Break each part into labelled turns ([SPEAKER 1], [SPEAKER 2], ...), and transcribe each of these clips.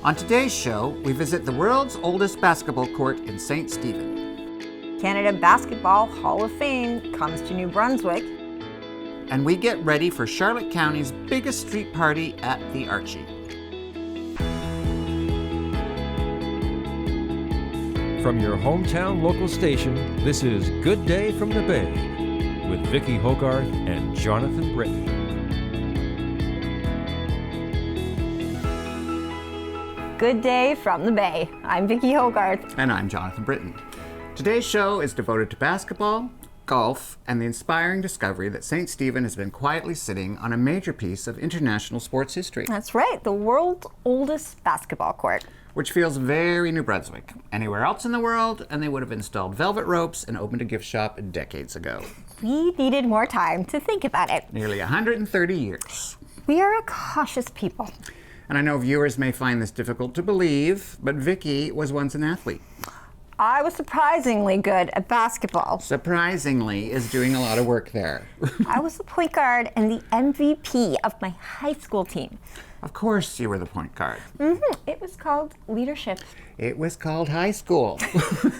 [SPEAKER 1] On today's show, we visit the world's oldest basketball court in St. Stephen.
[SPEAKER 2] Canada Basketball Hall of Fame comes to New Brunswick.
[SPEAKER 1] And we get ready for Charlotte County's biggest street party at the Archie.
[SPEAKER 3] From your hometown local station, this is Good Day from the Bay with Vicki Hogarth and Jonathan Britton.
[SPEAKER 2] Good day from the Bay. I'm Vicki Hogarth.
[SPEAKER 1] And I'm Jonathan Britton. Today's show is devoted to basketball, golf, and the inspiring discovery that St. Stephen has been quietly sitting on a major piece of international sports history.
[SPEAKER 2] That's right, the world's oldest basketball court.
[SPEAKER 1] Which feels very New Brunswick. Anywhere else in the world, and they would have installed velvet ropes and opened a gift shop decades ago.
[SPEAKER 2] We needed more time to think about it.
[SPEAKER 1] Nearly 130 years.
[SPEAKER 2] We are a cautious people.
[SPEAKER 1] And I know viewers may find this difficult to believe, but Vicki was once an athlete.
[SPEAKER 2] I was surprisingly good at basketball.
[SPEAKER 1] Surprisingly is doing a lot of work there.
[SPEAKER 2] I was the point guard and the MVP of my high school team.
[SPEAKER 1] Of course you were the point guard.
[SPEAKER 2] It was called leadership.
[SPEAKER 1] It was called high school.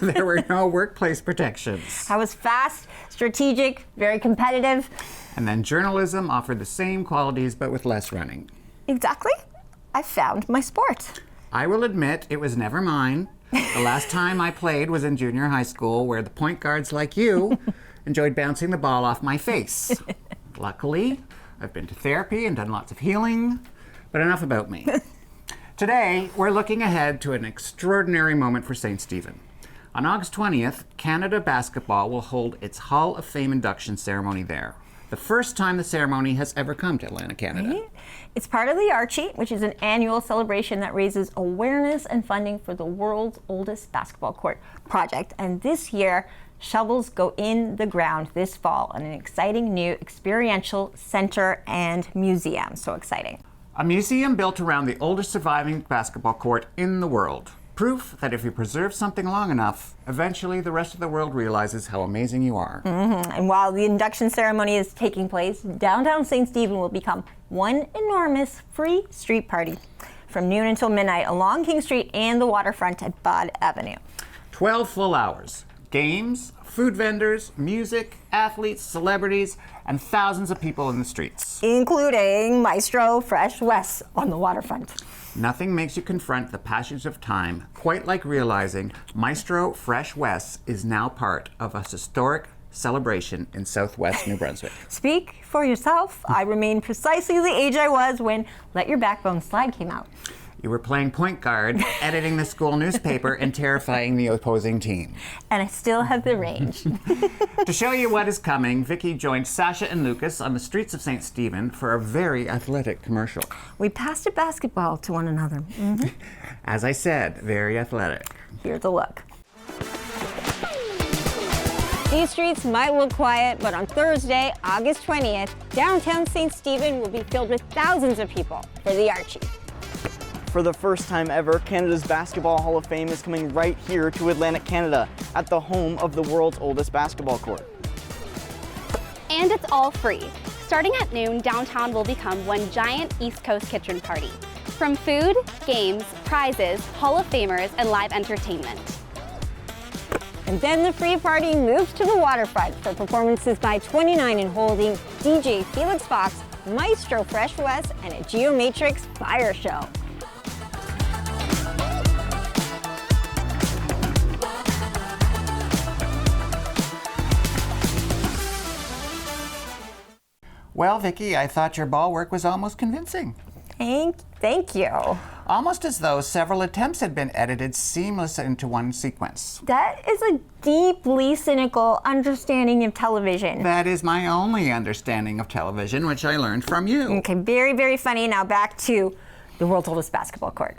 [SPEAKER 1] There were no workplace protections.
[SPEAKER 2] I was fast, strategic, very competitive.
[SPEAKER 1] And then journalism offered the same qualities but with less running.
[SPEAKER 2] Exactly. I found my sport.
[SPEAKER 1] I will admit it was never mine. The last time I played was in junior high school, where the point guards like you enjoyed bouncing the ball off my face. Luckily, I've been to therapy and done lots of healing, but enough about me. Today, we're looking ahead to an extraordinary moment for St. Stephen. On August 20th, Canada Basketball will hold its Hall of Fame induction ceremony there. The first time the ceremony has ever come to Atlantic, Canada.
[SPEAKER 2] Right? It's part of the Archie, which is an annual celebration that raises awareness and funding for the world's oldest basketball court project. And this year, shovels go in the ground this fall on an exciting new experiential center and museum. So exciting.
[SPEAKER 1] A museum built around the oldest surviving basketball court in the world. Proof that if you preserve something long enough, eventually the rest of the world realizes how amazing you are.
[SPEAKER 2] And while the induction ceremony is taking place, downtown St. Stephen will become one enormous free street party from noon until midnight along King Street and the waterfront at Bod Avenue.
[SPEAKER 1] 12 full hours. Games, food vendors, music, athletes, celebrities, and thousands of people in the streets.
[SPEAKER 2] Including Maestro Fresh Wes on the waterfront.
[SPEAKER 1] Nothing makes you confront the passage of time quite like realizing Maestro Fresh Wes is now part of a historic celebration in southwest New Brunswick.
[SPEAKER 2] Speak for yourself. I remain precisely the age I was when Let Your Backbone Slide came out.
[SPEAKER 1] You were playing point guard, editing the school newspaper, and terrifying the opposing team.
[SPEAKER 2] And I still have the range.
[SPEAKER 1] To show you what is coming, Vicki joined Sasha and Lucas on the streets of St. Stephen for a very athletic commercial.
[SPEAKER 2] We passed a basketball to one another.
[SPEAKER 1] As I said, very athletic.
[SPEAKER 2] Here's a look. These streets might look quiet, but on Thursday, August 20th, downtown St. Stephen will be filled with thousands of people for the Archie.
[SPEAKER 4] For the first time ever, Canada's Basketball Hall of Fame is coming right here to Atlantic Canada, at the home of the world's oldest basketball court.
[SPEAKER 5] And it's all free. Starting at noon, downtown will become one giant East Coast kitchen party. From food, games, prizes, Hall of Famers, and live entertainment.
[SPEAKER 2] And then the free party moves to the waterfront for performances by 29 and Holding, DJ Felix Fox, Maestro Fresh Wes, and a Geomatrix fire show.
[SPEAKER 1] Well, Vicki, I thought your ball work was almost convincing.
[SPEAKER 2] Thank you.
[SPEAKER 1] Almost as though several attempts had been edited seamless into one sequence.
[SPEAKER 2] That is a deeply cynical understanding of television.
[SPEAKER 1] That is my only understanding of television, which I learned from you.
[SPEAKER 2] Okay, very, very funny. Now back to the world's oldest basketball court.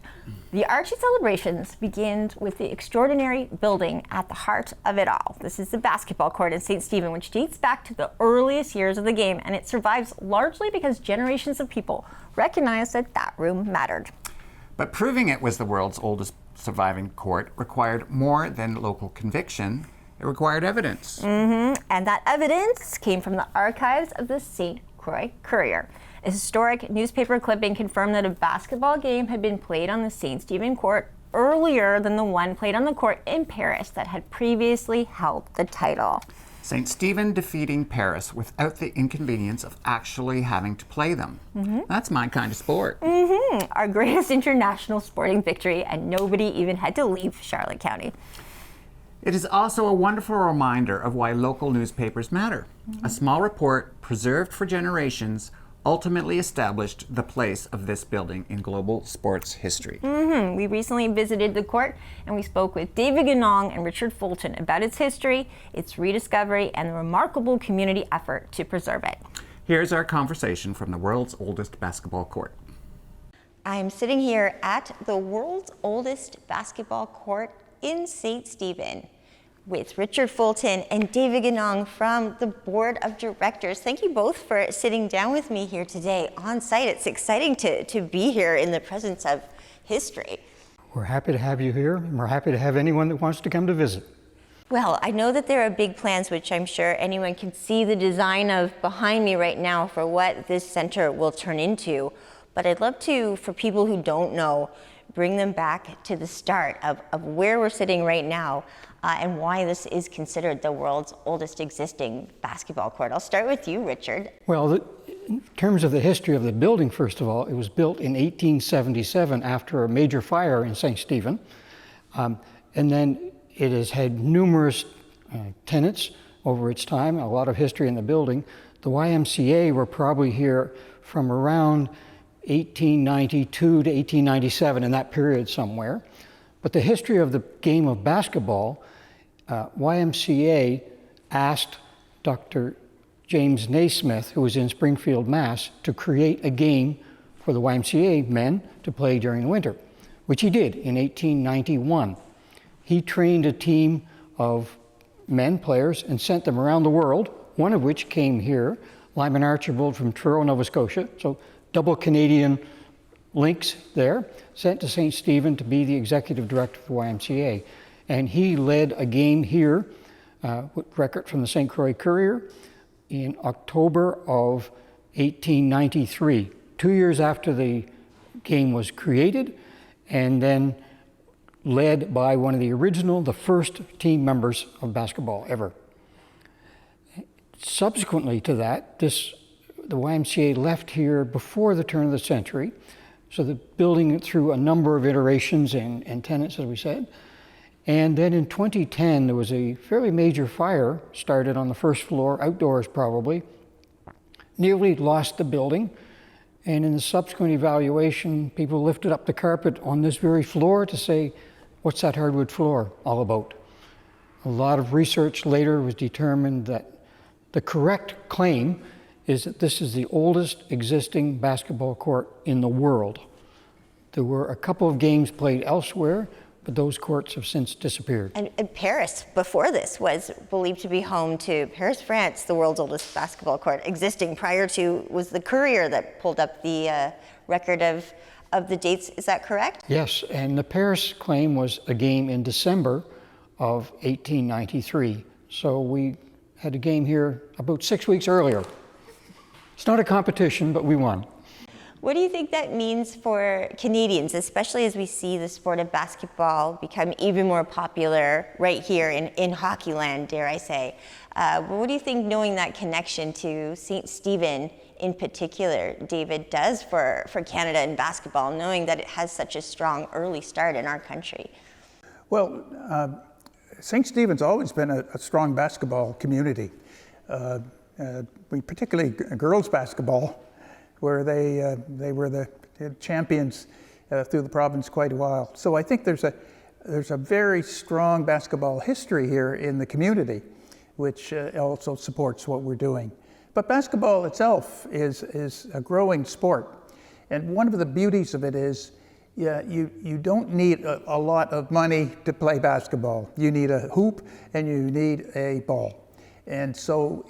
[SPEAKER 2] The Archie celebrations begins with the extraordinary building at the heart of it all. This is the basketball court in St. Stephen, which dates back to the earliest years of the game, and it survives largely because generations of people recognized that that room mattered.
[SPEAKER 1] But proving it was the world's oldest surviving court required more than local conviction. It required evidence.
[SPEAKER 2] And that evidence came from the archives of the St. Croix Courier. A historic newspaper clipping confirmed that a basketball game had been played on the St. Stephen court earlier than the one played on the court in Paris that had previously held the title.
[SPEAKER 1] St. Stephen defeating Paris without the inconvenience of actually having to play them. That's my kind of sport.
[SPEAKER 2] Our greatest international sporting victory, and nobody even had to leave Charlotte County.
[SPEAKER 1] It is also a wonderful reminder of why local newspapers matter. A small report, preserved for generations, ultimately established the place of this building in global sports history.
[SPEAKER 2] We recently visited the court, and we spoke with David Ganong and Richard Fulton about its history, its rediscovery, and the remarkable community effort to preserve it.
[SPEAKER 1] Here's our conversation from the world's oldest basketball court.
[SPEAKER 2] I'm sitting here at the world's oldest basketball court in St. Stephen with Richard Fulton and David Ganong from the Board of Directors. Thank you both for sitting down with me here today on site. It's exciting to be here in the presence of history.
[SPEAKER 6] We're happy to have you here, and we're happy to have anyone that wants to come to visit.
[SPEAKER 2] Well, I know that there are big plans, which I'm sure anyone can see the design of behind me right now for what this center will turn into. But I'd love to, for people who don't know, bring them back to the start of where we're sitting right now and why this is considered the world's oldest existing basketball court. I'll start with you, Richard.
[SPEAKER 6] Well, in terms of the history of the building, first of all, it was built in 1877 after a major fire in St. Stephen. And then it has had numerous tenants over its time, a lot of history in the building. The YMCA were probably here from around 1892 to 1897, in that period somewhere. But the history of the game of basketball, YMCA asked Dr. James Naismith, who was in Springfield, Mass., to create a game for the YMCA men to play during the winter, which he did in 1891. He trained a team of men players and sent them around the world, one of which came here, Lyman Archibald from Truro, Nova Scotia. So double Canadian links there, sent to St. Stephen to be the executive director of the YMCA. And he led a game here, with record from the St. Croix Courier, in October of 1893, 2 years after the game was created, and then led by one of the first team members of basketball ever. Subsequently to that, the YMCA left here before the turn of the century, so the building through a number of iterations and tenants, as we said. And then in 2010, there was a fairly major fire started on the first floor, outdoors probably, nearly lost the building. And in the subsequent evaluation, people lifted up the carpet on this very floor to say, what's that hardwood floor all about? A lot of research later was determined that the correct claim is that this is the oldest existing basketball court in the world. There were a couple of games played elsewhere, but those courts have since disappeared.
[SPEAKER 2] And Paris, before this, was believed to be home to Paris, France, the world's oldest basketball court existing. Prior to, was the Courier that pulled up the record of the dates. Is that correct?
[SPEAKER 6] Yes, and the Paris claim was a game in December of 1893. So we had a game here about 6 weeks earlier. It's not a competition, but we won.
[SPEAKER 2] What do you think that means for Canadians, especially as we see the sport of basketball become even more popular right here in hockey land, dare I say? What do you think knowing that connection to St. Stephen in particular, David, does for Canada in basketball, knowing that it has such a strong early start in our country?
[SPEAKER 7] Well, St. Stephen's always been a strong basketball community. Particularly girls basketball, where they were the champions through the province quite a while. So I think there's a very strong basketball history here in the community, which also supports what we're doing. But basketball itself is a growing sport, and one of the beauties of it is, you don't need a lot of money to play basketball. You need a hoop and you need a ball, and so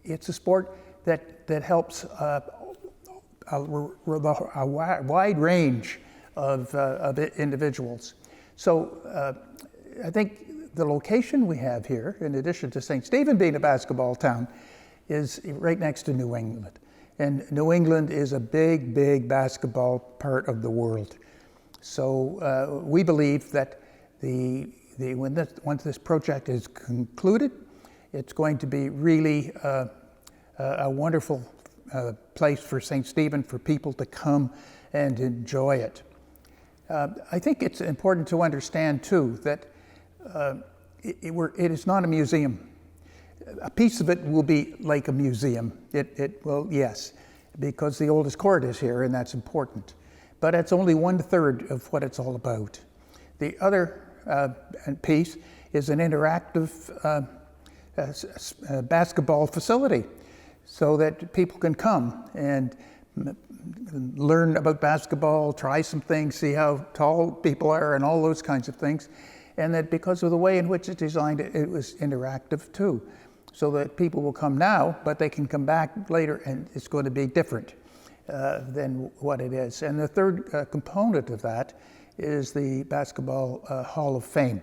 [SPEAKER 7] it's a sport that helps a wide range of individuals. So I think the location we have here, in addition to St. Stephen being a basketball town, is right next to New England. And New England is a big, big basketball part of the world. So we believe that once this project is concluded, it's going to be really a wonderful place for St. Stephen for people to come and enjoy it. I think it's important to understand too that it is not a museum. A piece of it will be like a museum. It will, yes, because the oldest court is here and that's important. But it's only 1/3 of what it's all about. The other piece is an interactive basketball facility so that people can come and learn about basketball, try some things, see how tall people are and all those kinds of things. And that because of the way in which it's designed, it was interactive too. So that people will come now, but they can come back later and it's going to be different than what it is. And the third component of that is the Basketball Hall of Fame.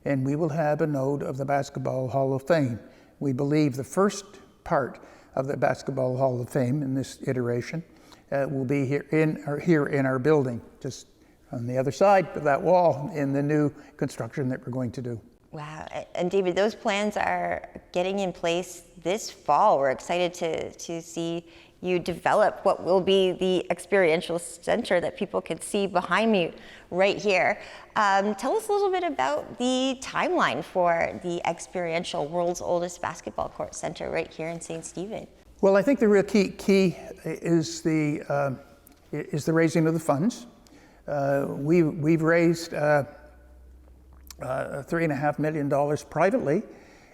[SPEAKER 7] And we will have a node of the Basketball Hall of Fame. We believe the first part of the Basketball Hall of Fame in this iteration will be here in our building, just on the other side of that wall in the new construction that we're going to do.
[SPEAKER 2] Wow, and David, those plans are getting in place this fall. We're excited to see you develop what will be the experiential center that people can see behind me right here. Tell us a little bit about the timeline for the experiential world's oldest basketball court center right here in St. Stephen.
[SPEAKER 7] Well, I think the real key is the raising of the funds. We've raised $3.5 million privately,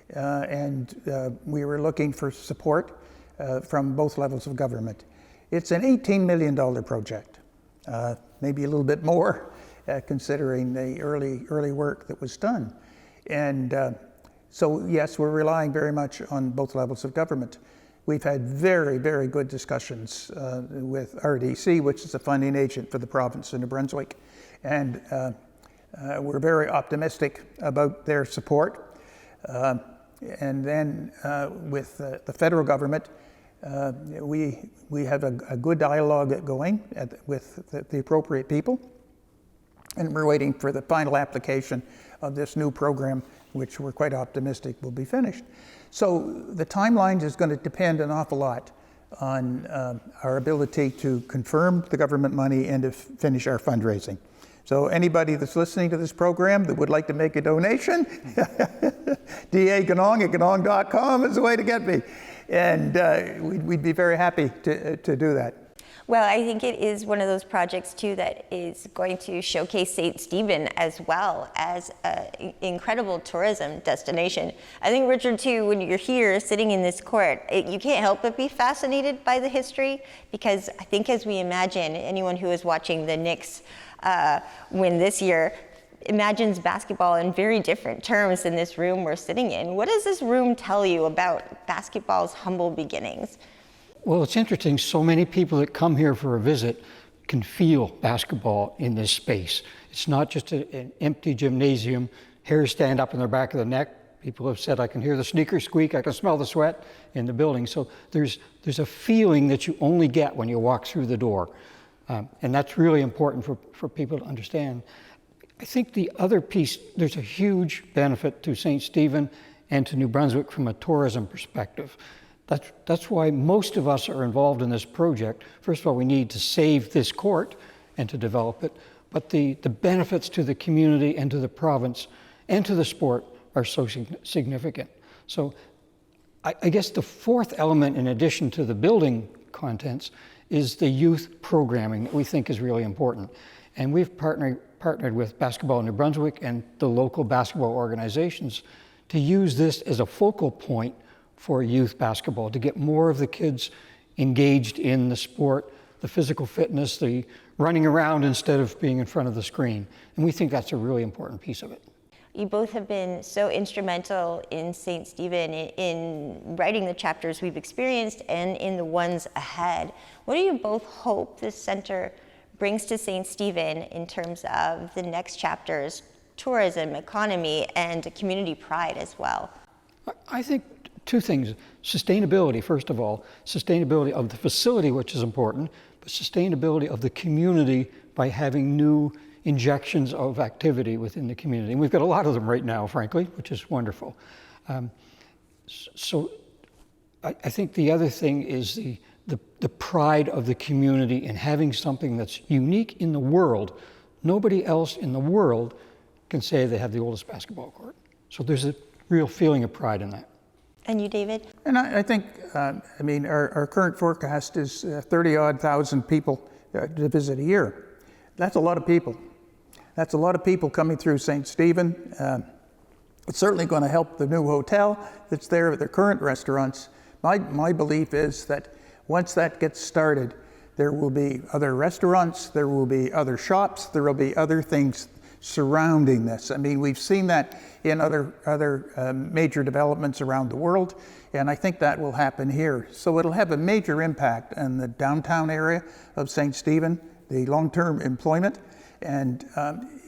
[SPEAKER 7] and we were looking for support from both levels of government. It's an $18 million project, maybe a little bit more, considering the early work that was done. And so yes, we're relying very much on both levels of government. We've had very, very good discussions with RDC, which is a funding agent for the province of New Brunswick, and we're very optimistic about their support. And then with the federal government, we have a good dialogue going with the appropriate people. And we're waiting for the final application of this new program, which we're quite optimistic will be finished. So the timeline is going to depend an awful lot on our ability to confirm the government money and to finish our fundraising. So anybody that's listening to this program that would like to make a donation, DA.Ganong at ganong.com is the way to get me. And we'd be very happy to do that.
[SPEAKER 2] Well, I think it is one of those projects too that is going to showcase St. Stephen as well as an incredible tourism destination. I think, Richard, too, when you're here sitting in this court, you can't help but be fascinated by the history, because I think as we imagine, anyone who is watching the Knicks win this year imagines basketball in very different terms than this room we're sitting in. What does this room tell you about basketball's humble beginnings?
[SPEAKER 6] Well, it's interesting. So many people that come here for a visit can feel basketball in this space. It's not just an empty gymnasium, hairs stand up in the back of the neck. People have said, I can hear the sneakers squeak, I can smell the sweat in the building. So there's a feeling that you only get when you walk through the door. And that's really important for people to understand. I think the other piece, there's a huge benefit to St. Stephen and to New Brunswick from a tourism perspective. That's why most of us are involved in this project. First of all, we need to save this court and to develop it, but the benefits to the community and to the province and to the sport are so significant. So I guess the fourth element, in addition to the building contents, is the youth programming that we think is really important. And we've partnered with Basketball New Brunswick and the local basketball organizations to use this as a focal point for youth basketball, to get more of the kids engaged in the sport, the physical fitness, the running around instead of being in front of the screen. And we think that's a really important piece of it.
[SPEAKER 2] You both have been so instrumental in St. Stephen in writing the chapters we've experienced and in the ones ahead. What do you both hope this center brings to St. Stephen in terms of the next chapters, tourism, economy, and community pride as well?
[SPEAKER 6] I think two things. Sustainability, first of all, sustainability of the facility, which is important, but sustainability of the community by having new injections of activity within the community. And we've got a lot of them right now, frankly, which is wonderful. So I think the other thing is the pride of the community in having something that's unique in the world. Nobody else in the world can say they have the oldest basketball court. So there's a real feeling of pride in that.
[SPEAKER 2] And you, David?
[SPEAKER 7] And I think, our current forecast is 30-odd thousand people to visit a year. That's a lot of people. That's a lot of people coming through St. Stephen. It's certainly going to help the new hotel that's there at the current restaurants. My belief is that once that gets started, there will be other restaurants, there will be other shops, there will be other things surrounding this. I mean, we've seen that in other major developments around the world, and I think that will happen here. So it'll have a major impact on the downtown area of St. Stephen, the long-term employment, and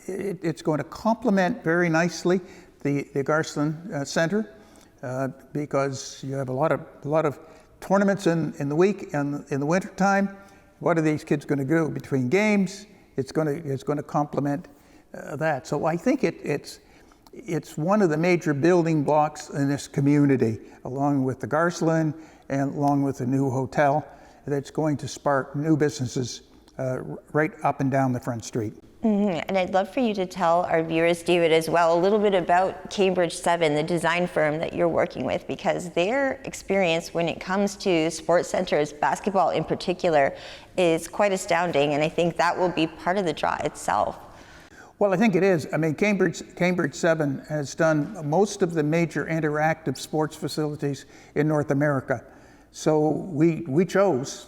[SPEAKER 7] it's going to complement very nicely the Garceland Center because you have a lot of tournaments in the week and in the winter time. What are these kids going to do between games? It's going to complement that. So I think it's one of the major building blocks in this community, along with the Garceland and along with the new hotel, that's going to spark new businesses right up and down the front street.
[SPEAKER 2] Mm-hmm. And I'd love for you to tell our viewers, David, as well, a little bit about Cambridge 7, the design firm that you're working with, because their experience when it comes to sports centers, basketball in particular, is quite astounding, and I think that will be part of the draw itself.
[SPEAKER 7] Well, I think it is. I mean, Cambridge 7 has done most of the major interactive sports facilities in North America. So we chose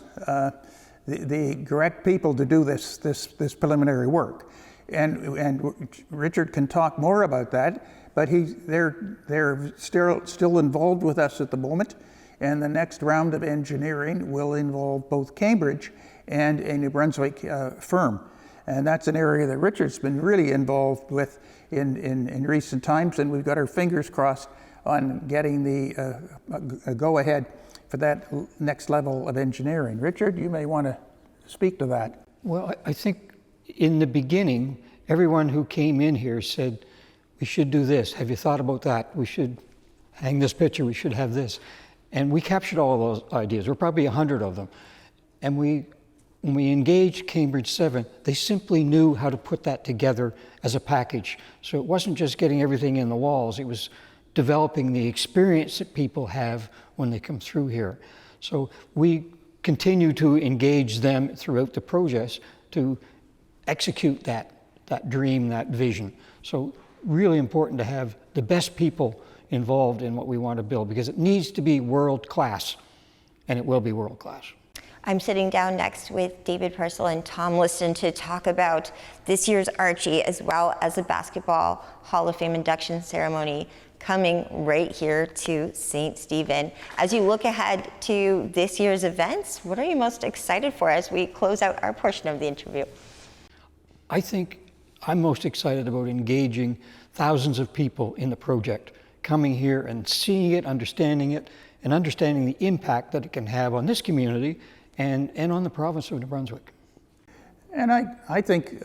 [SPEAKER 7] the correct people to do this preliminary work. And Richard can talk more about that, but they're still involved with us at the moment. And the next round of engineering will involve both Cambridge and a New Brunswick firm. And that's an area that Richard's been really involved with in recent times, and we've got our fingers crossed on getting the go-ahead for that next level of engineering. Richard, you may want to speak to that.
[SPEAKER 6] Well, I think in the beginning, everyone who came in here said, we should do this. Have you thought about that? We should hang this picture. We should have this. And we captured all of those ideas. There were probably 100 of them. And when we engaged Cambridge 7, they simply knew how to put that together as a package. So it wasn't just getting everything in the walls, it was developing the experience that people have when they come through here. So we continue to engage them throughout the process to execute that dream, that vision. So really important to have the best people involved in what we want to build, because it needs to be world class, and it will be world class.
[SPEAKER 2] I'm sitting down next with David Purcell and Tom Liston to talk about this year's Archie, as well as a Basketball Hall of Fame induction ceremony coming right here to St. Stephen. As you look ahead to this year's events, what are you most excited for as we close out our portion of the interview?
[SPEAKER 6] I think I'm most excited about engaging thousands of people in the project, coming here and seeing it, and understanding the impact that it can have on this community and on the province of New Brunswick.
[SPEAKER 7] And I think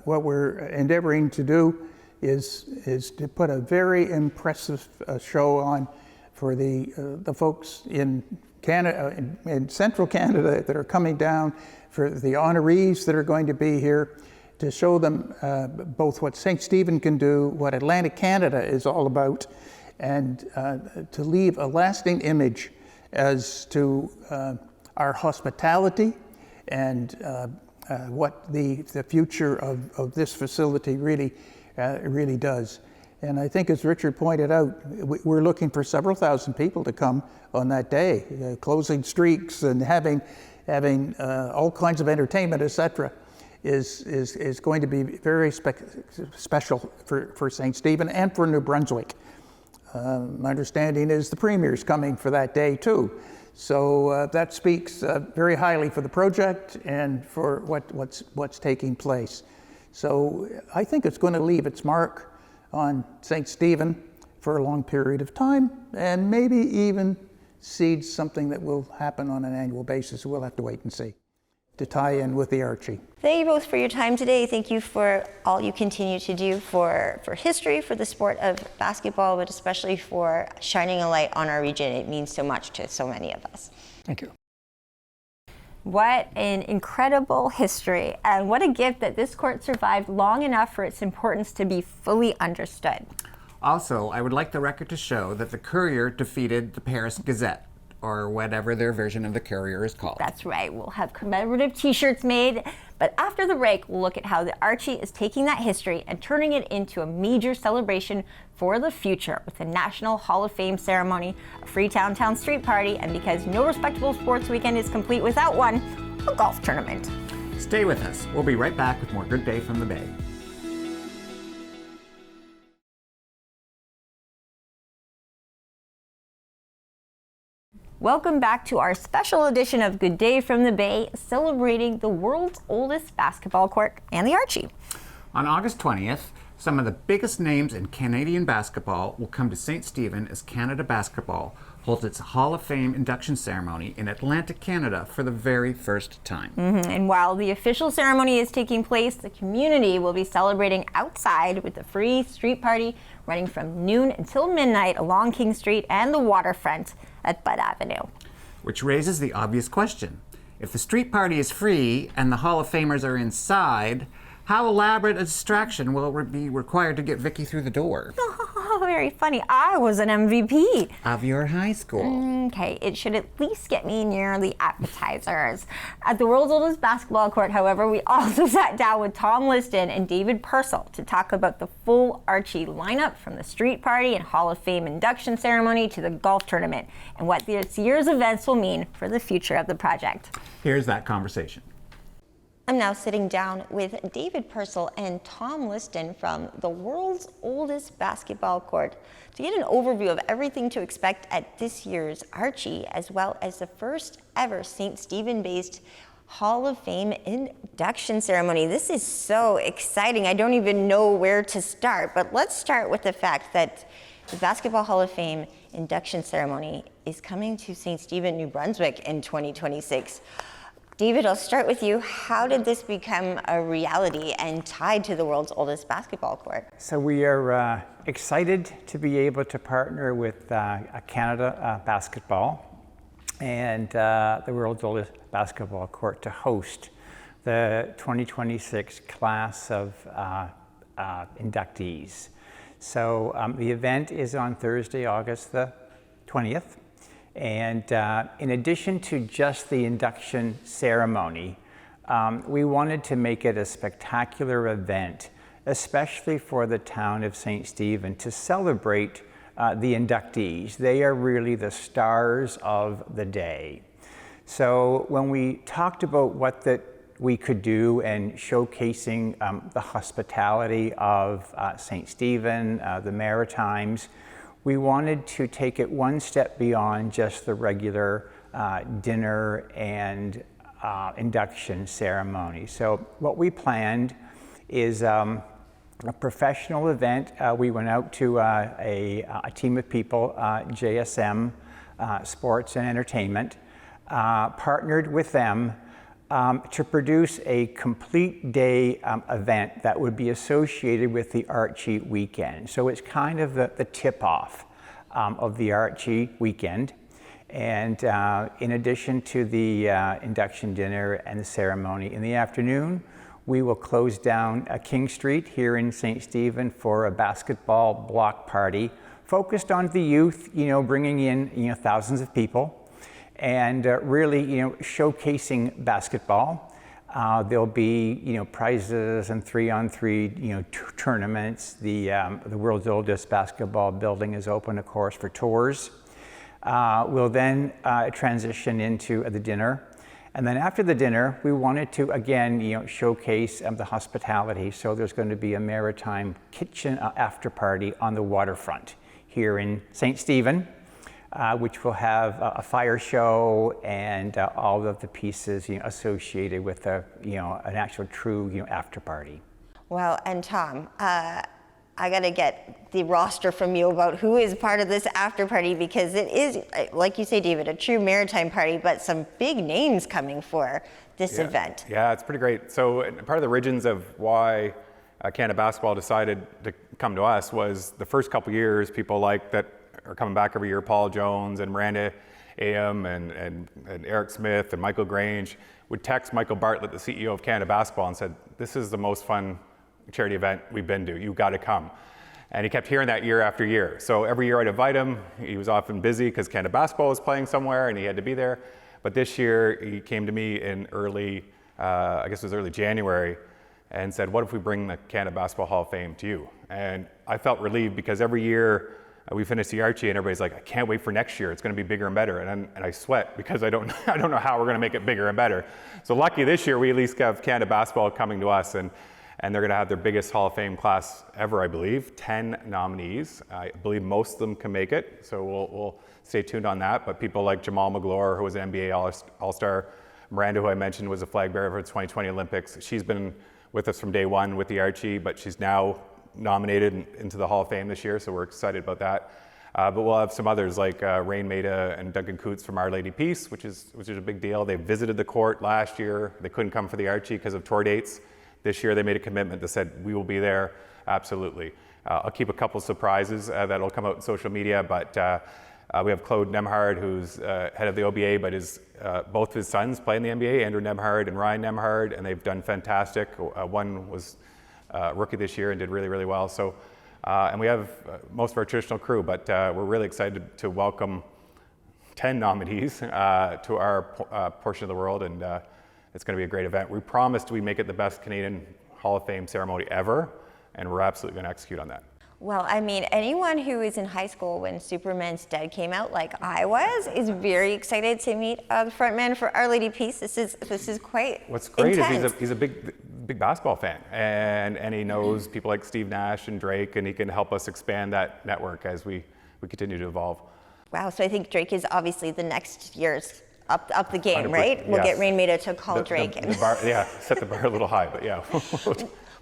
[SPEAKER 7] what we're endeavoring to do is to put a very impressive show on for the folks in Canada, in central Canada, that are coming down, for the honorees that are going to be here, to show them both what St. Stephen can do, what Atlantic Canada is all about, and to leave a lasting image as to our hospitality and what the future of this facility really does. And I think, as Richard pointed out, we're looking for several thousand people to come on that day, closing streaks and having all kinds of entertainment, etc. is going to be very special for St. Stephen and for New Brunswick. My understanding is the Premier's coming for that day too. So that speaks very highly for the project and for what's taking place. So I think it's going to leave its mark on St. Stephen for a long period of time, and maybe even seeds something that will happen on an annual basis. We'll have to wait and see to tie in with the Archie.
[SPEAKER 2] Thank you both for your time today. Thank you for all you continue to do for history, for the sport of basketball, but especially for shining a light on our region. It means so much to so many of us.
[SPEAKER 6] Thank you.
[SPEAKER 2] What an incredible history, and what a gift that this court survived long enough for its importance to be fully understood.
[SPEAKER 1] Also, I would like the record to show that the Courier defeated the Paris Gazette, or whatever their version of the Courier is called.
[SPEAKER 2] That's right, we'll have commemorative t-shirts made, but after the break, we'll look at how the Archie is taking that history and turning it into a major celebration for the future with the National Hall of Fame ceremony, a Freetown Town Street Party, and because no respectable sports weekend is complete without one, a golf tournament.
[SPEAKER 1] Stay with us. We'll be right back with more Good Day from the Bay.
[SPEAKER 2] Welcome back to our special edition of Good Day from the Bay, celebrating the world's oldest basketball court and the Archie.
[SPEAKER 1] On August 20th, some of the biggest names in Canadian basketball will come to St. Stephen as Canada Basketball holds its Hall of Fame induction ceremony in Atlantic Canada for the very first time.
[SPEAKER 2] And while the official ceremony is taking place, the community will be celebrating outside with a free street party running from noon until midnight along King Street and the waterfront at Bud Avenue.
[SPEAKER 1] Which raises the obvious question. If the street party is free and the Hall of Famers are inside, how elaborate a distraction will be required to get Vicki through the door?
[SPEAKER 2] Oh, very funny. I was an MVP.
[SPEAKER 1] Of your high school.
[SPEAKER 2] Okay, it should at least get me near the appetizers. At the world's oldest basketball court, however, we also sat down with Tom Liston and David Purcell to talk about the full Archie lineup, from the street party and Hall of Fame induction ceremony to the golf tournament, and what this year's events will mean for the future of the project.
[SPEAKER 1] Here's that conversation.
[SPEAKER 2] I'm now sitting down with David Purcell and Tom Liston from the world's oldest basketball court to get an overview of everything to expect at this year's Archie, as well as the first ever St. Stephen-based Hall of Fame induction ceremony. This is so exciting. I don't even know where to start, but let's start with the fact that the Basketball Hall of Fame induction ceremony is coming to St. Stephen, New Brunswick in 2026. David, I'll start with you. How did this become a reality and tied to the world's oldest basketball court?
[SPEAKER 8] So we are excited to be able to partner with Canada Basketball and the world's oldest basketball court to host the 2026 class of inductees. So the event is on Thursday, August the 20th. And in addition to just the induction ceremony, we wanted to make it a spectacular event, especially for the town of St. Stephen, to celebrate the inductees. They are really the stars of the day. So when we talked about what we could do and showcasing the hospitality of St. Stephen, the Maritimes, we wanted to take it one step beyond just the regular dinner and induction ceremony. So what we planned is a professional event. We went out to a team of people, JSM Sports and Entertainment, partnered with them to produce a complete day event that would be associated with the Archie weekend. So it's kind of the tip-off of the Archie weekend. And in addition to the induction dinner and the ceremony in the afternoon, we will close down King Street here in St. Stephen for a basketball block party focused on the youth, bringing in thousands of people. And really, showcasing basketball. There'll be, prizes and 3-on-3, tournaments. The world's oldest basketball building is open, of course, for tours. We'll then transition into the dinner. And then after the dinner, we wanted to, again, showcase the hospitality. So there's going to be a maritime kitchen after party on the waterfront here in St. Stephen. Which will have a fire show and all of the pieces associated with an actual true after party.
[SPEAKER 2] Well, and Tom, I gotta get the roster from you about who is part of this after party, because it is, like you say, David, a true maritime party, but some big names coming for this event.
[SPEAKER 9] Yeah, it's pretty great. So part of the origins of why Canada Basketball decided to come to us was the first couple years, people like that are coming back every year, Paul Jones and Miranda Am and Eric Smith and Michael Grange, would text Michael Bartlett, the CEO of Canada Basketball, and said, "This is the most fun charity event we've been to. You've got to come." And he kept hearing that year after year. So every year I'd invite him. He was often busy because Canada Basketball was playing somewhere and he had to be there. But this year he came to me in early, I guess it was early January, and said, "What if we bring the Canada Basketball Hall of Fame to you?" And I felt relieved because every year we finished the Archie and everybody's like, "I can't wait for next year. It's going to be bigger and better." And I sweat because I don't know how we're going to make it bigger and better. So lucky this year we at least have Canada Basketball coming to us, and they're going to have their biggest Hall of Fame class ever, I believe. 10 nominees. I believe most of them can make it, so we'll stay tuned on that. But people like Jamal McGlure, who was an NBA All-Star, Miranda, who I mentioned, was a flag bearer for the 2020 Olympics. She's been with us from day one with the Archie, but she's now nominated into the Hall of Fame this year, so we're excited about that. But we'll have some others like Rain Maida and Duncan Coots from Our Lady Peace, which is a big deal. They visited the court last year. They couldn't come for the Archie because of tour dates. This year they made a commitment that said, "We will be there, absolutely." I'll keep a couple surprises that'll come out in social media, but we have Claude Nemhard, who's head of the OBA, but both his sons play in the NBA, Andrew Nemhard and Ryan Nemhard, and they've done fantastic. One was rookie this year and did really, really well. So, and we have most of our traditional crew, but we're really excited to welcome 10 nominees to our portion of the world, and it's going to be a great event. We promised we'd make it the best Canadian Hall of Fame ceremony ever, and we're absolutely going to execute on that.
[SPEAKER 2] Well, I mean, anyone who was in high school when Superman's Dead came out, like I was, is very excited to meet the front man for Our Lady Peace. This is quite
[SPEAKER 9] What's great
[SPEAKER 2] intense.
[SPEAKER 9] is he's a big basketball fan, and he knows people like Steve Nash and Drake, and he can help us expand that network as we continue to evolve.
[SPEAKER 2] Wow, so I think Drake is obviously the next year's up the game, right? We'll get Rain Maida to call Drake.
[SPEAKER 9] The bar, yeah, set the bar a little high, but yeah.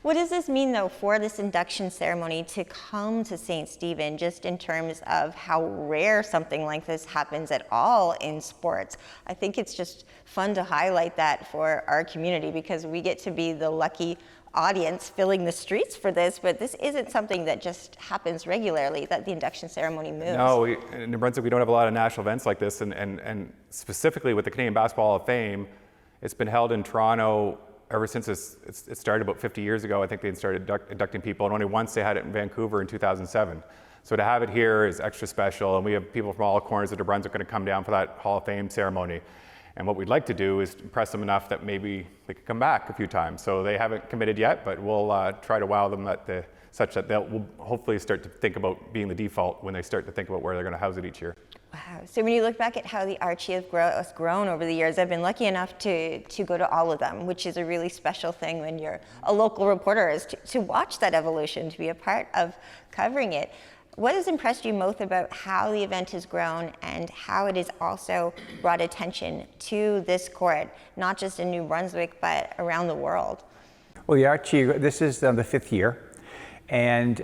[SPEAKER 2] What does this mean, though, for this induction ceremony to come to St. Stephen, just in terms of how rare something like this happens at all in sports? I think it's just fun to highlight that for our community, because we get to be the lucky audience filling the streets for this, but this isn't something that just happens regularly, that the induction ceremony moves.
[SPEAKER 9] No, in New Brunswick we don't have a lot of national events like this, and specifically with the Canadian Basketball Hall of Fame, it's been held in Toronto ever since it started about 50 years ago. I think they started inducting people, and only once they had it in Vancouver in 2007. So to have it here is extra special, and we have people from all corners of New Brunswick going to come down for that Hall of Fame ceremony. And what we'd like to do is impress them enough that maybe they could come back a few times. So they haven't committed yet, but we'll try to wow them such that we'll hopefully start to think about being the default when they start to think about where they're going to house it each year.
[SPEAKER 2] Wow. So when you look back at how the Archie has grown over the years, I've been lucky enough to go to all of them, which is a really special thing when you're a local reporter, is to watch that evolution, to be a part of covering it. What has impressed you most about how the event has grown and how it has also brought attention to this court, not just in New Brunswick, but around the world?
[SPEAKER 8] Well, the Archie, this is the 5th year, and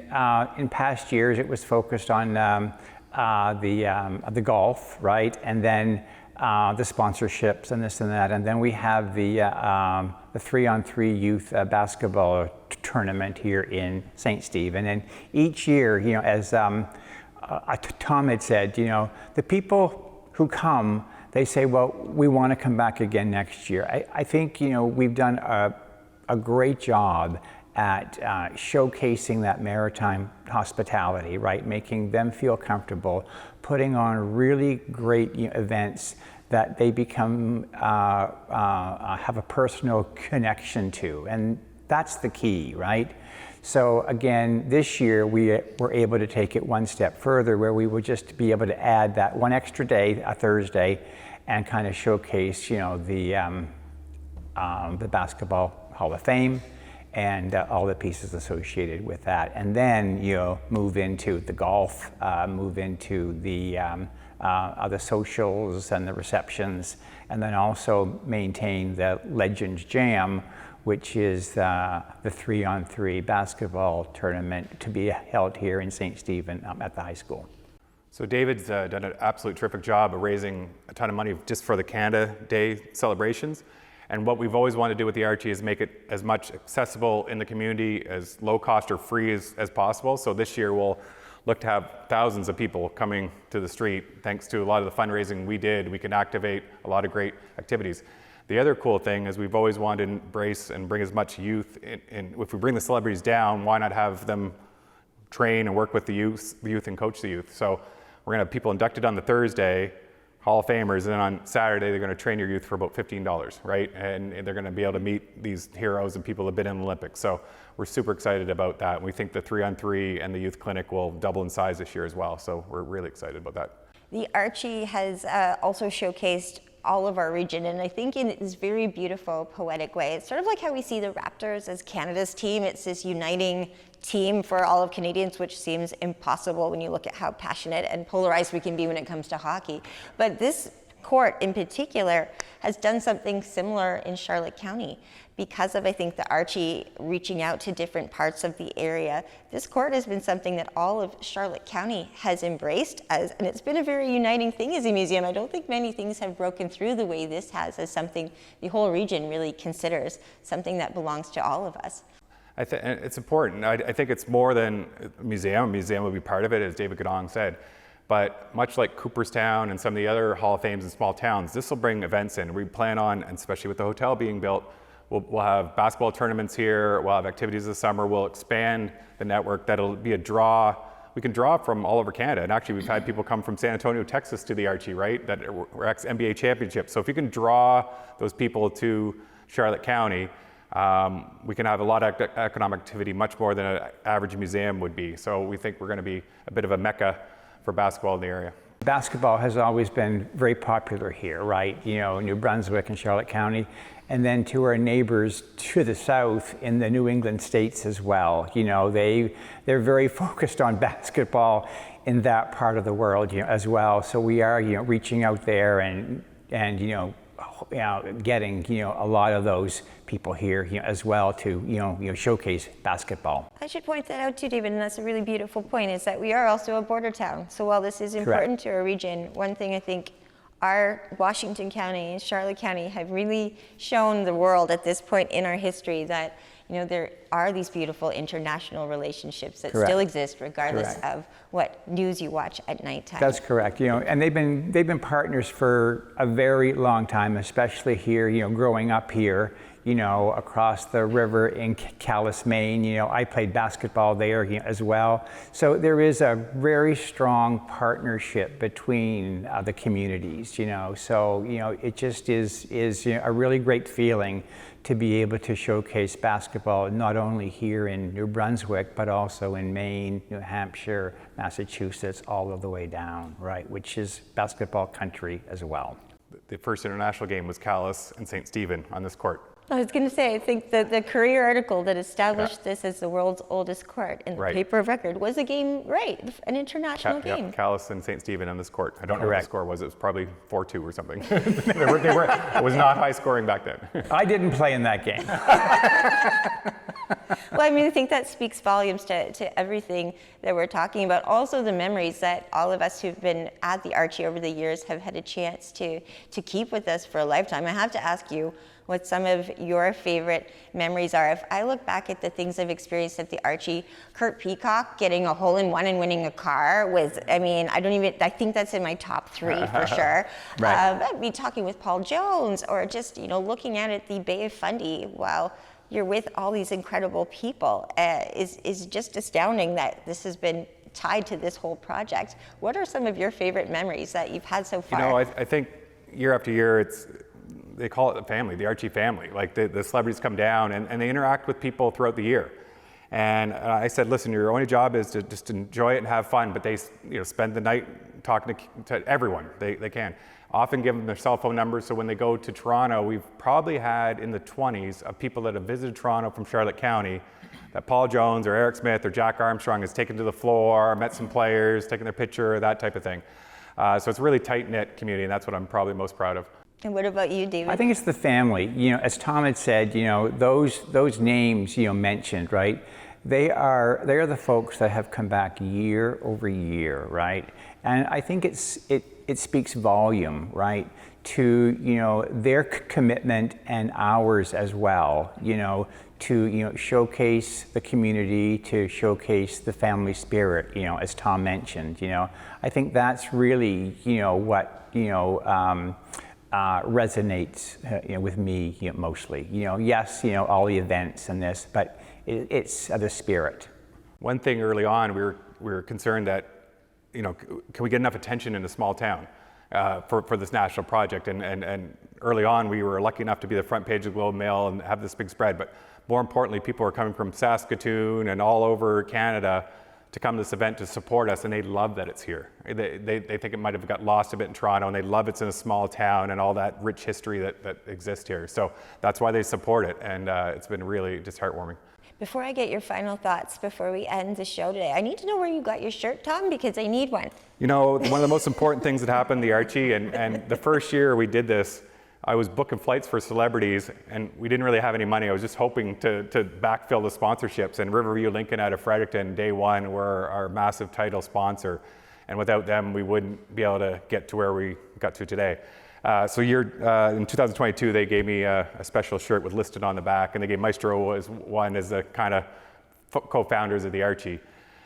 [SPEAKER 8] in past years it was focused on the golf, right, and then the sponsorships and this and that, and then we have the 3-on-3 youth basketball tournament here in St. Stephen. And each year, you know, as Tom had said, you know, the people who come, they say, well, we want to come back again next year. I think, you know, we've done a great job at showcasing that maritime hospitality, right? Making them feel comfortable, putting on really great events that they become, have a personal connection to. And that's the key, right? So again, this year we were able to take it one step further, where we would just be able to add that one extra day, a Thursday, and kind of showcase, you know, the Basketball Hall of Fame and all the pieces associated with that. And then, you know, move into the golf, move into the socials and the receptions, and then also maintain the Legends Jam, which is the 3-on-3 basketball tournament to be held here in St. Stephen at the high school.
[SPEAKER 9] So David's done an absolute terrific job of raising a ton of money just for the Canada Day celebrations. And what we've always wanted to do with the Archie is make it as much accessible in the community, as low cost or free as possible. So this year we'll look to have thousands of people coming to the street. Thanks to a lot of the fundraising we did, we can activate a lot of great activities. The other cool thing is we've always wanted to embrace and bring as much youth in. If we bring the celebrities down, why not have them train and work with the youth and coach the youth? So we're gonna have people inducted on the Thursday, Hall of Famers, and then on Saturday they're going to train your youth for about $15, right? And they're going to be able to meet these heroes and people that have been in the Olympics. So we're super excited about that. We think the 3-on-3 and the youth clinic will double in size this year as well. So we're really excited about that.
[SPEAKER 2] The Archie has also showcased all of our region, and I think in this very beautiful, poetic way. It's sort of like how we see the Raptors as Canada's team. It's this uniting team for all of Canadians, which seems impossible when you look at how passionate and polarized we can be when it comes to hockey. But this court in particular has done something similar in Charlotte County because of, I think, the Archie reaching out to different parts of the area. This court has been something that all of Charlotte County has embraced and it's been a very uniting thing as a museum. I don't think many things have broken through the way this has, as something the whole region really considers something that belongs to all of us.
[SPEAKER 9] It's important. I think it's more than a museum. A museum will be part of it, as David Godong said. But much like Cooperstown and some of the other Hall of Fames in small towns, this will bring events in. We plan on, and especially with the hotel being built, we'll have basketball tournaments here, we'll have activities this summer, we'll expand the network. That'll be a draw. We can draw from all over Canada. And actually, we've had people come from San Antonio, Texas to the Archie, right? That were ex-NBA championships. So if you can draw those people to Charlotte County, we can have a lot of economic activity, much more than an average museum would be. So we think we're going to be a bit of a mecca for basketball in the area.
[SPEAKER 8] Basketball has always been very popular here, right? You know, New Brunswick and Charlotte County, and then to our neighbors to the south in the New England states as well. You know, they're very focused on basketball in that part of the world, you know, as well. So we are, you know, reaching out there and getting, you know, a lot of those people here, you know, as well to, you know, showcase basketball.
[SPEAKER 2] I should point that out too, David, and that's a really beautiful point, is that we are also a border town. So while this is important to our region, one thing I think our Washington County and Charlotte County have really shown the world at this point in our history that, you know, there are these beautiful international relationships that still exist regardless of what news you watch at nighttime.
[SPEAKER 8] That's correct. You know, and they've been partners for a very long time, especially here, you know, growing up here, you know, across the river in Calais, Maine. You know, I played basketball there, you know, as well. So there is a very strong partnership between the communities, you know. So, you know, it just is you know, a really great feeling to be able to showcase basketball not only here in New Brunswick, but also in Maine, New Hampshire, Massachusetts, all of the way down, right, which is basketball country as well.
[SPEAKER 9] The first international game was Calais and St. Stephen on this court.
[SPEAKER 2] I was going to say, I think that the Courier article that established this as the world's oldest court in the paper of record was a game, an international game.
[SPEAKER 9] Yeah, Calais and St. Stephen on this court. I don't know what the score was. It was probably 4-2 or something. It was not high scoring back then.
[SPEAKER 8] I didn't play in that game.
[SPEAKER 2] Well, I mean, I think that speaks volumes to everything that we're talking about. Also the memories that all of us who've been at the Archie over the years have had a chance to keep with us for a lifetime. I have to ask you what some of your favorite memories are. If I look back at the things I've experienced at the Archie, Kurt Peacock getting a hole-in-one and winning a car was, I mean, I think that's in my top 3 for sure. I'd be talking with Paul Jones, or just, you know, looking out at the Bay of Fundy while you're with all these incredible people is just astounding that this has been tied to this whole project. What are some of your favorite memories that you've had so far?
[SPEAKER 9] You know, I think year after year, they call it the family, the Archie family. Like the celebrities come down and they interact with people throughout the year. And I said, listen, your only job is to just enjoy it and have fun, but they, you know, spend the night talking to everyone they can. Often give them their cell phone numbers, so when they go to Toronto, we've probably had in the 20s of people that have visited Toronto from Charlotte County that Paul Jones or Eric Smith or Jack Armstrong has taken to the floor, met some players, taken their picture, that type of thing. So it's a really tight-knit community, and that's what I'm probably most proud of.
[SPEAKER 2] And what about you, David?
[SPEAKER 8] I think it's the family. You know, as Tom had said, you know, those names, you know, mentioned, right? They are the folks that have come back year over year, right? And I think it speaks volume, right, to, you know, their commitment and ours as well, you know, to, you know, showcase the community, to showcase the family spirit, you know, as Tom mentioned. You know, I think that's really, you know, what, you know, resonates, you know, with me, you know, mostly. You know, yes, you know, all the events and this, but it's the spirit.
[SPEAKER 9] One thing early on, we were concerned that, you know, can we get enough attention in a small town for this national project? And early on, we were lucky enough to be the front page of the Globe and Mail and have this big spread. But more importantly, people are coming from Saskatoon and all over Canada to come to this event to support us, and they love that it's here. They think it might have got lost a bit in Toronto, and they love it's in a small town and all that rich history that exists here. So that's why they support it, and it's been really just heartwarming.
[SPEAKER 2] Before I get your final thoughts, before we end the show today, I need to know where you got your shirt, Tom, because I need one.
[SPEAKER 9] You know, one of the most important things that happened, the Archie, and the first year we did this, I was booking flights for celebrities, and we didn't really have any money. I was just hoping to backfill the sponsorships, and Riverview Lincoln out of Fredericton, day one, were our massive title sponsor. And without them, we wouldn't be able to get to where we got to today. So in 2022, they gave me a special shirt with listed on the back, and they gave Maestro as one as the kind of co-founders of the Archie.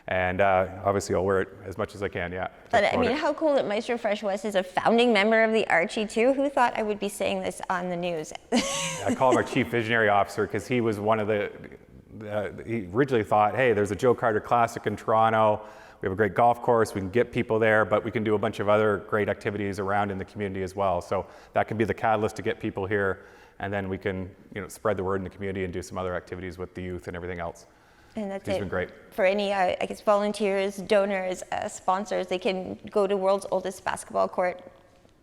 [SPEAKER 9] And obviously I'll wear it as much as I can, yeah.
[SPEAKER 2] But I mean, how cool that Maestro Fresh West is a founding member of the Archie too. Who thought I would be saying this on the news?
[SPEAKER 9] I call him our chief visionary officer because he was one of he originally thought, hey, there's a Joe Carter Classic in Toronto. We have a great golf course, we can get people there, but we can do a bunch of other great activities around in the community as well. So that can be the catalyst to get people here, and then we can, you know, spread the word in the community and do some other activities with the youth and everything else.
[SPEAKER 2] And that's
[SPEAKER 9] He's been great.
[SPEAKER 2] For any, I guess, volunteers, donors, sponsors, they can go to World's Oldest Basketball Court,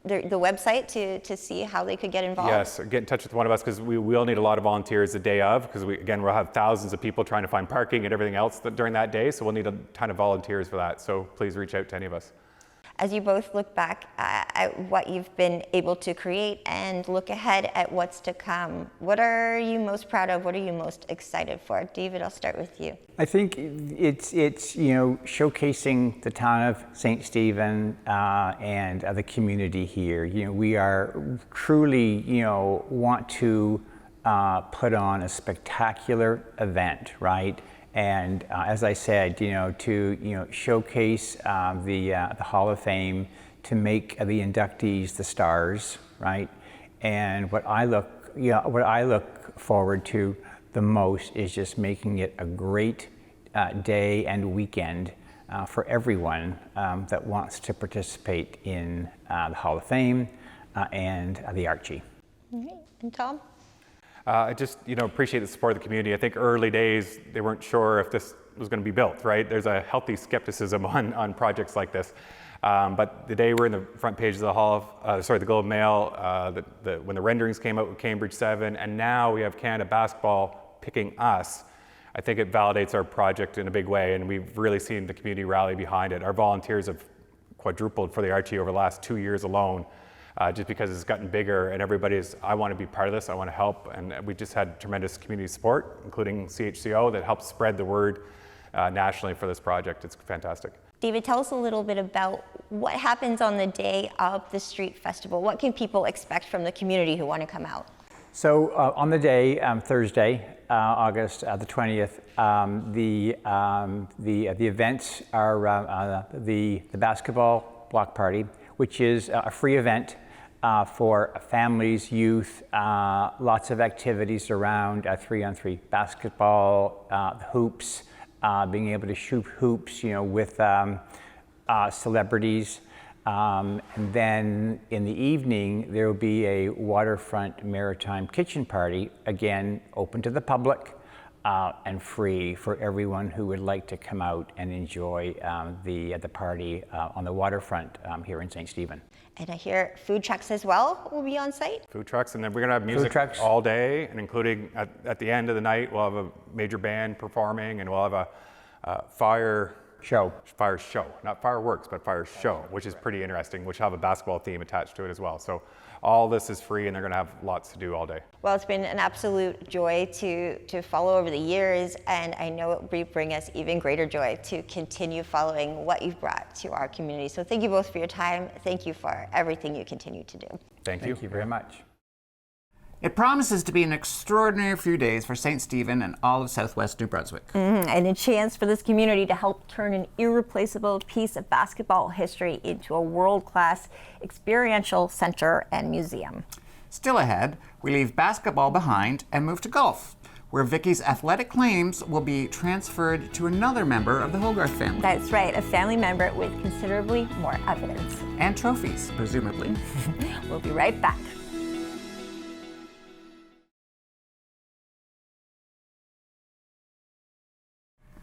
[SPEAKER 2] the website, to see how they could get involved.
[SPEAKER 9] Yes, get in touch with one of us because we will need a lot of volunteers the day of, because we'll have thousands of people trying to find parking and everything else during that day, so we'll need a ton of volunteers for that. So please reach out to any of us.
[SPEAKER 2] As you both look back at what you've been able to create and look ahead at what's to come, what are you most proud of? What are you most excited for? David, I'll start with you.
[SPEAKER 8] I think it's you know, showcasing the town of St. Stephen and the community here. You know, we are truly, you know, want to put on a spectacular event, right? And as I said, you know, to showcase the Hall of Fame, to make the inductees the stars, right? And what I look forward to the most is just making it a great day and weekend for everyone that wants to participate in the Hall of Fame and the Archie.
[SPEAKER 2] All right. And Tom?
[SPEAKER 9] I just, you know, appreciate the support of the community. I think early days, they weren't sure if this was going to be built, right? There's a healthy skepticism on projects like this. But the day we're in the front page of the Globe and Mail, when the renderings came out with Cambridge 7, and now we have Canada Basketball picking us, I think it validates our project in a big way, and we've really seen the community rally behind it. Our volunteers have quadrupled for the Archie over the last 2 years alone. Just because it's gotten bigger, and everybody's, I want to be part of this, I want to help, and we just had tremendous community support, including CHCO, that helps spread the word nationally for this project. It's fantastic.
[SPEAKER 2] David, tell us a little bit about what happens on the day of the street festival. What can people expect from the community who want to come out?
[SPEAKER 8] So on the day, Thursday, August the 20th, the events are the basketball block party, which is a free event for families, youth, lots of activities around 3-on-3 basketball, hoops, being able to shoot hoops, you know, with celebrities. And then in the evening, there will be a waterfront maritime kitchen party, again, open to the public and free for everyone who would like to come out and enjoy the party on the waterfront here in St. Stephen.
[SPEAKER 2] And I hear food trucks as well will be on site.
[SPEAKER 9] Food trucks, and then we're going to have music all day, and including at the end of the night, we'll have a major band performing, and we'll have a fire
[SPEAKER 8] Show.
[SPEAKER 9] Fire show, not fireworks, but fire show, which is pretty interesting, which have a basketball theme attached to it as well. So all this is free, and they're going to have lots to do all day.
[SPEAKER 2] Well, it's been an absolute joy to follow over the years, and I know it will bring us even greater joy to continue following what you've brought to our community. So thank you both for your time. Thank you for everything you continue to do.
[SPEAKER 9] Thank you.
[SPEAKER 8] Thank you very much.
[SPEAKER 1] It promises to be an extraordinary few days for St. Stephen and all of southwest New Brunswick.
[SPEAKER 2] And a chance for this community to help turn an irreplaceable piece of basketball history into a world-class experiential center and museum.
[SPEAKER 1] Still ahead, we leave basketball behind and move to golf, where Vicky's athletic claims will be transferred to another member of the Hogarth family.
[SPEAKER 2] That's right, a family member with considerably more evidence.
[SPEAKER 1] And trophies, presumably.
[SPEAKER 2] We'll be right back.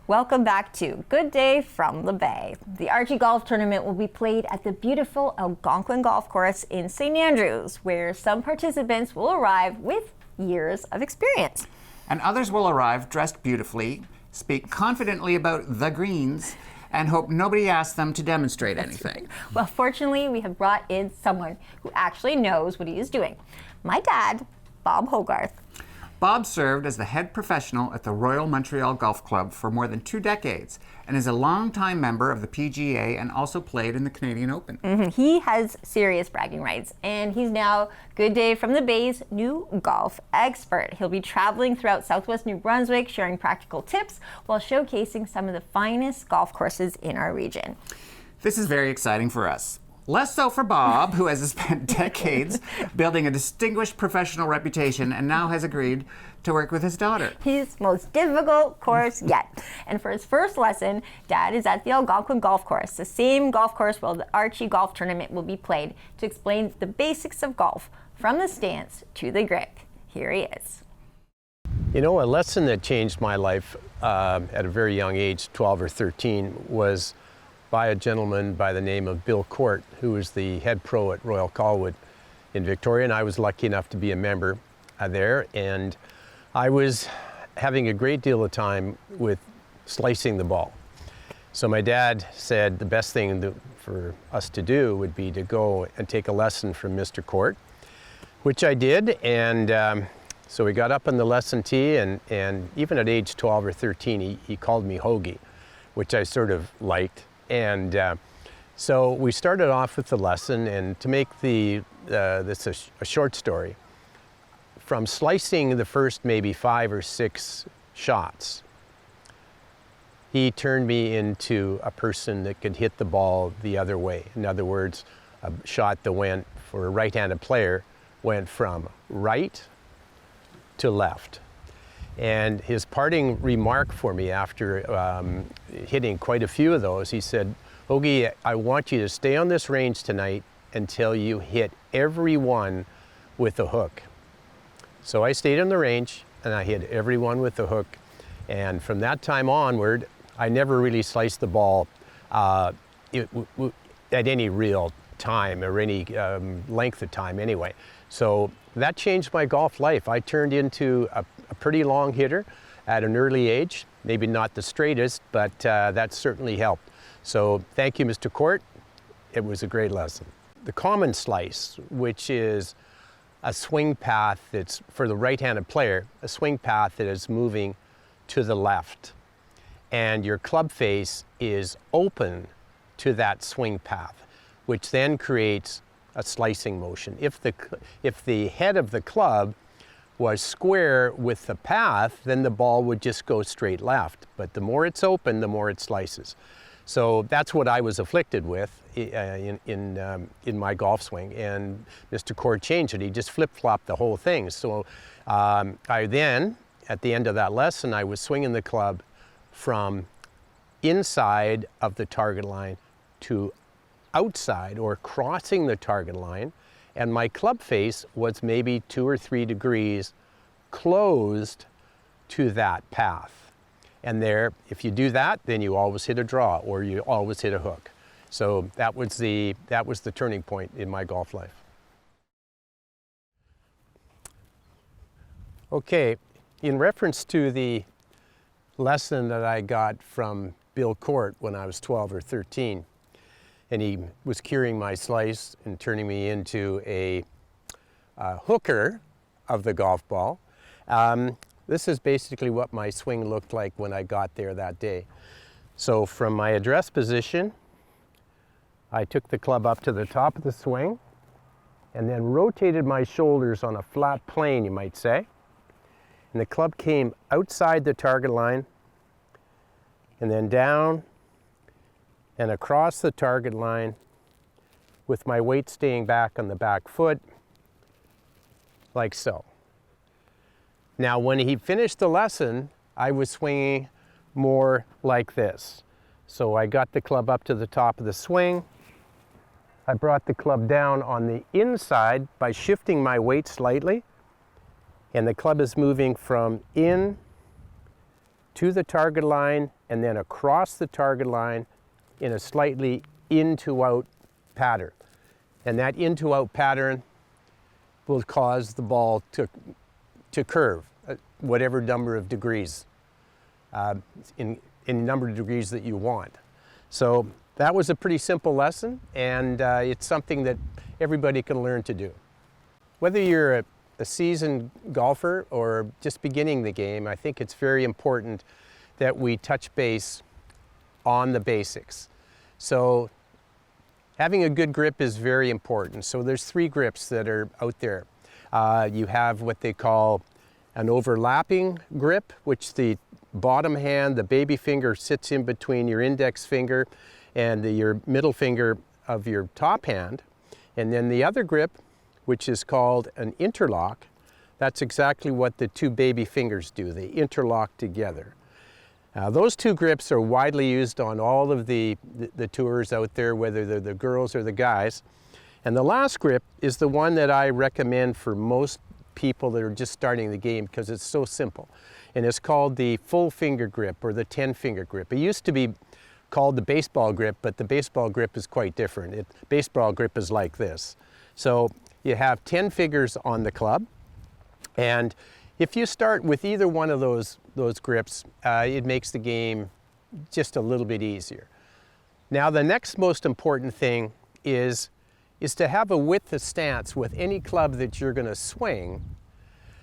[SPEAKER 2] Welcome back to Good Day from the Bay. The Archie Golf Tournament will be played at the beautiful Algonquin Golf Course in St. Andrews, where some participants will arrive with years of experience.
[SPEAKER 1] And others will arrive dressed beautifully, speak confidently about the greens, and hope nobody asks them to demonstrate anything.
[SPEAKER 2] Well, fortunately, we have brought in someone who actually knows what he is doing. My dad, Bob Hogarth.
[SPEAKER 1] Bob served as the head professional at the Royal Montreal Golf Club for more than 2 decades and is a longtime member of the PGA and also played in the Canadian Open.
[SPEAKER 2] He has serious bragging rights, and he's now Good Day from the Bay's new golf expert. He'll be traveling throughout southwest New Brunswick, sharing practical tips while showcasing some of the finest golf courses in our region.
[SPEAKER 1] This is very exciting for us. Less so for Bob, who has spent decades building a distinguished professional reputation and now has agreed to work with his daughter.
[SPEAKER 2] His most difficult course yet. And for his first lesson, Dad is at the Algonquin Golf Course, the same golf course where the Archie Golf Tournament will be played, to explain the basics of golf, from the stance to the grip. Here he is.
[SPEAKER 10] You know, a lesson that changed my life at a very young age, 12 or 13, was by a gentleman by the name of Bill Court, who was the head pro at Royal Colwood in Victoria, and I was lucky enough to be a member there. And I was having a great deal of time with slicing the ball. So my dad said the best thing for us to do would be to go and take a lesson from Mr. Court, which I did. And so we got up on the lesson tee, and even at age 12 or 13, he called me Hoagie, which I sort of liked. And so we started off with the lesson, and to make this a short story, from slicing the first maybe 5 or 6 shots, he turned me into a person that could hit the ball the other way. In other words, a shot that went, for a right-handed player, went from right to left. And his parting remark for me after hitting quite a few of those, he said, "Hoagie, I want you to stay on this range tonight until you hit every one with a hook." So I stayed on the range and I hit every one with a hook. And from that time onward, I never really sliced the ball at any real time or any length of time anyway. So that changed my golf life. I turned into a pretty long hitter at an early age, maybe not the straightest, but that certainly helped. So thank you, Mr. Court. It was a great lesson. The common slice, which is a swing path that's, for the right-handed player, a swing path that is moving to the left. And your club face is open to that swing path, which then creates a slicing motion. If the head of the club was square with the path, then the ball would just go straight left. But the more it's open, the more it slices. So that's what I was afflicted with in my golf swing. And Mr. Court changed it. He just flip-flopped the whole thing. So I then, at the end of that lesson, I was swinging the club from inside of the target line to outside, or crossing the target line, and my club face was maybe 2 or 3 degrees closed to that path. And there, if you do that, then you always hit a draw, or you always hit a hook. So that was the turning point in my golf life. Okay, in reference to the lesson that I got from Bill Court when I was 12 or 13. And he was curing my slice and turning me into a hooker of the golf ball. This is basically what my swing looked like when I got there that day. So from my address position, I took the club up to the top of the swing and then rotated my shoulders on a flat plane, you might say. And the club came outside the target line and then down and across the target line with my weight staying back on the back foot, like so. Now, when he finished the lesson, I was swinging more like this. So I got the club up to the top of the swing. I brought the club down on the inside by shifting my weight slightly, and the club is moving from in to the target line and then across the target line in a slightly in to out pattern. And that in to out pattern will cause the ball to curve whatever number of degrees, in number of degrees that you want. So that was a pretty simple lesson, and it's something that everybody can learn to do. Whether you're a seasoned golfer or just beginning the game, I think it's very important that we touch base on the basics. So having a good grip is very important. So there's 3 grips that are out there. You have what they call an overlapping grip, which the bottom hand, the baby finger, sits in between your index finger and your middle finger of your top hand. And then the other grip, which is called an interlock, that's exactly what the 2 baby fingers do. They interlock together. Those 2 grips are widely used on all of the tours out there, whether they're the girls or the guys. And the last grip is the one that I recommend for most people that are just starting the game because it's so simple. And it's called the full finger grip or the 10-finger grip. It used to be called the baseball grip, but the baseball grip is quite different. Baseball grip is like this. So you have 10 fingers on the club, and if you start with either one of those grips, it makes the game just a little bit easier. Now, the next most important thing is to have a width of stance with any club that you're going to swing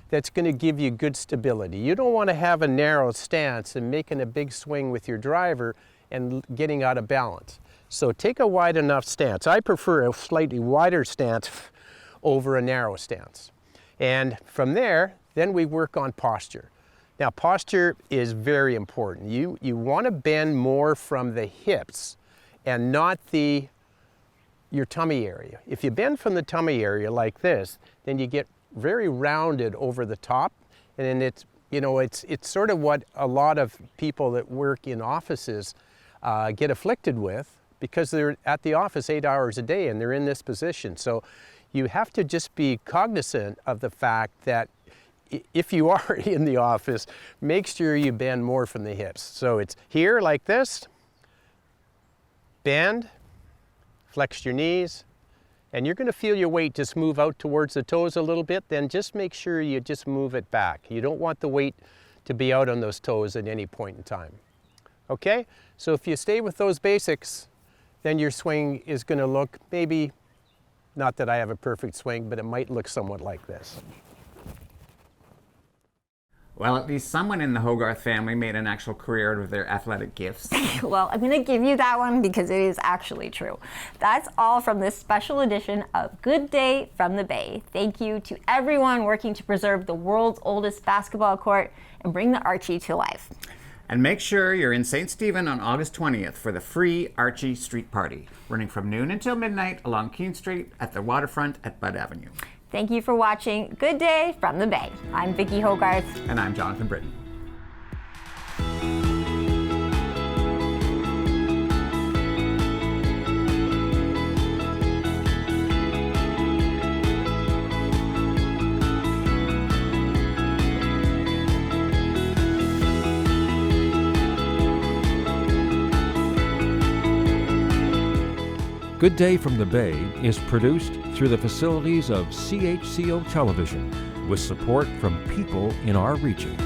[SPEAKER 10] that's going to give you good stability. You don't want to have a narrow stance and making a big swing with your driver and getting out of balance. So take a wide enough stance. I prefer a slightly wider stance over a narrow stance. And from there, then we work on posture. Now, posture is very important. You want to bend more from the hips and not your tummy area. If you bend from the tummy area like this, then you get very rounded over the top, and then it's sort of what a lot of people that work in offices get afflicted with, because they're at the office 8 hours a day and they're in this position. So you have to just be cognizant of the fact that if you are in the office, make sure you bend more from the hips. So it's here like this, bend, flex your knees, and you're going to feel your weight just move out towards the toes a little bit. Then just make sure you just move it back. You don't want the weight to be out on those toes at any point in time. Okay, so if you stay with those basics, then your swing is going to look maybe, not that I have a perfect swing, but it might look somewhat like this.
[SPEAKER 1] Well, at least someone in the Hogarth family made an actual career out of their athletic gifts.
[SPEAKER 2] Well, I'm going to give you that one because it is actually true. That's all from this special edition of Good Day from the Bay. Thank you to everyone working to preserve the world's oldest basketball court and bring the Archie to life.
[SPEAKER 1] And make sure you're in St. Stephen on August 20th for the free Archie Street Party, running from noon until midnight along Keene Street at the waterfront at Bud Avenue.
[SPEAKER 2] Thank you for watching Good Day from the Bay. I'm Vicki Hogarth.
[SPEAKER 1] And I'm Jonathan Britton.
[SPEAKER 3] Good Day from the Bay is produced through the facilities of CHCO Television with support from people in our region.